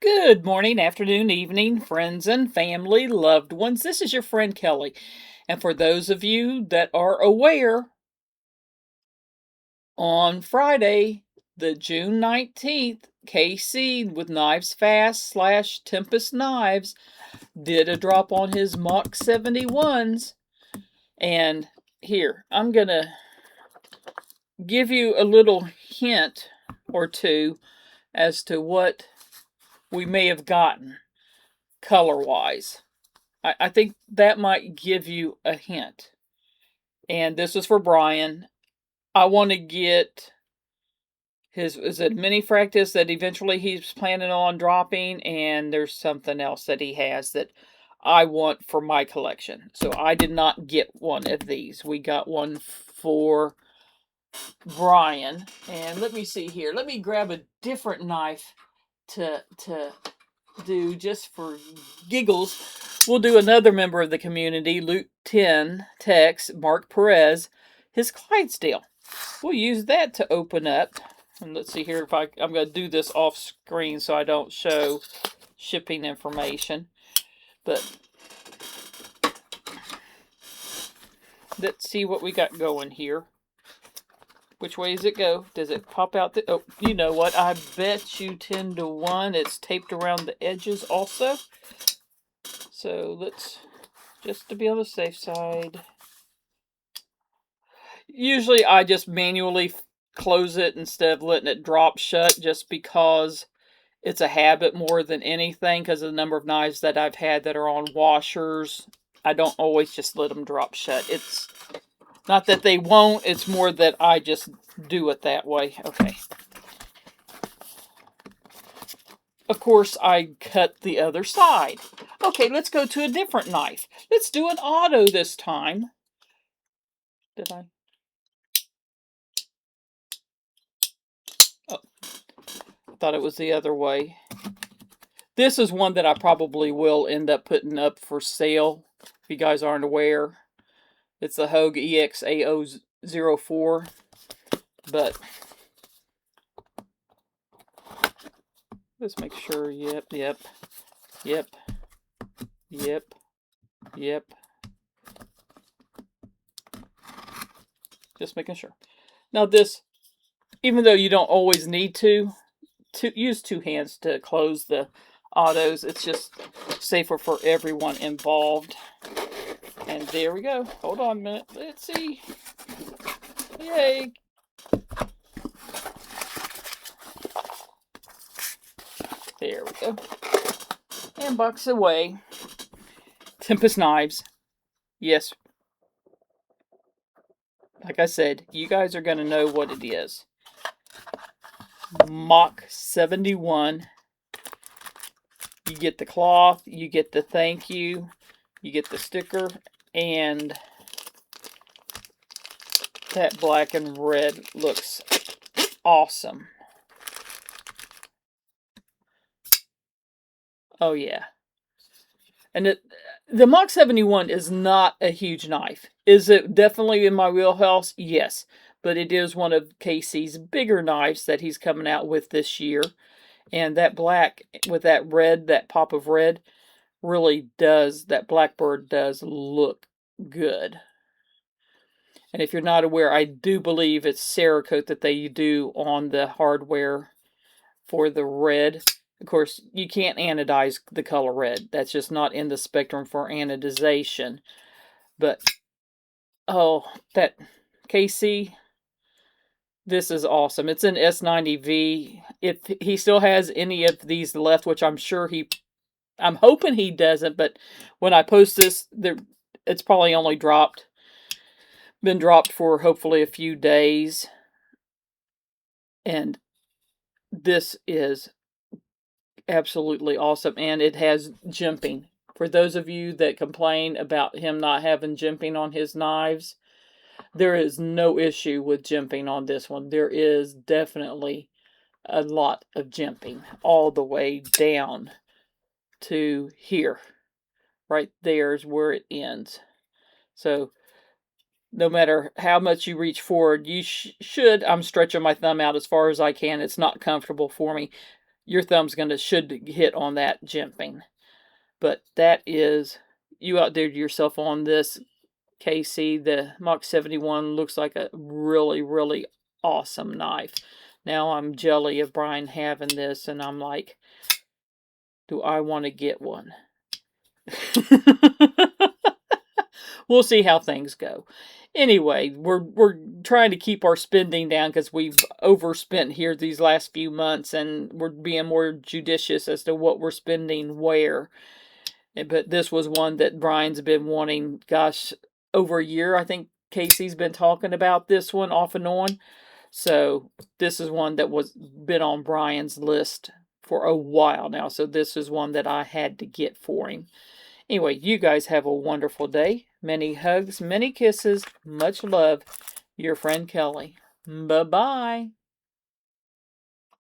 Good morning, afternoon, evening, friends and family, loved ones. This is your friend Kelly. And for those of you that are aware, on Friday, the June 19th, KC with Knives Fast slash Tempest Knives did a drop on his Mach 71s. And here, I'm going to give you a little hint or two as to what we may have gotten color-wise. I think that might give you a hint. And this is for Brian. I want to get his, is it mini fractus that eventually he's planning on dropping, and there's something else that he has that I want for my collection. So I did not get one of these. We got one for Brian. And let me see here. Let me grab a different knife to do just for giggles. We'll do another member of the community, Luke 10 Tex, Mark Perez, his Clydesdale. We'll use that to open up. And let's see here if I'm going to do this off screen so I don't show shipping information. But let's see what we got going here. Which way does it go? Does it pop out? Oh, you know what? I bet you 10 to 1 it's taped around the edges also. So let's, just to be on the safe side. Usually I just manually close it instead of letting it drop shut, just because it's a habit more than anything, because of the number of knives that I've had that are on washers. I don't always just let them drop shut. It's not that they won't, it's more that I just do it that way. Okay. Of course, I cut the other side. Okay, let's go to a different knife. Let's do an auto this time. Did I? Oh, I thought it was the other way. This is one that I probably will end up putting up for sale, if you guys aren't aware. It's the Hogue EXAO04, but let's make sure, yep. Just making sure. Now this, even though you don't always need to use two hands to close the autos, it's just safer for everyone involved. And there we go. Hold on a minute. Let's see. Yay. There we go. And box away. Tempest knives. Yes. Like I said, you guys are going to know what it is. Mach 71. You get the cloth, you get the thank you, you get the sticker, and that black and red looks awesome. Oh yeah. And the Mach 71 is not a huge knife. Is it definitely in my wheelhouse? Yes. But it is one of KC's bigger knives that he's coming out with this year. And that black with that red, that pop of red, really does, that blackbird does look good. And if you're not aware, I do believe it's Cerakote that they do on the hardware for the red. Of course, you can't anodize the color red. That's just not in the spectrum for anodization. But, oh, that KC, this is awesome. It's an S90V. If he still has any of these left, which I'm sure I'm hoping he doesn't, but when I post this, it's probably only been dropped for hopefully a few days. And this is absolutely awesome, and it has jimping. For those of you that complain about him not having jimping on his knives, there is no issue with jimping on this one. There is definitely a lot of jimping all the way down to here. Right there is where it ends. So no matter how much you reach forward, you should, I'm stretching my thumb out as far as I can. It's not comfortable for me. your thumb's should hit on that jimping. But that is, you outdid yourself on this, Casey. The Mach 71 looks like a really, really awesome knife. Now I'm jelly of Brian having this, and I'm like, do I want to get one? We'll see how things go. Anyway, we're trying to keep our spending down because we've overspent here these last few months, and we're being more judicious as to what we're spending where. But this was one that Brian's been wanting, gosh, over a year. I think Casey's been talking about this one off and on. So this is one that was been on Brian's list for a while now. So this is one that I had to get for him. Anyway, you guys have a wonderful day. Many hugs, many kisses, much love. Your friend Kelly. Bye-bye.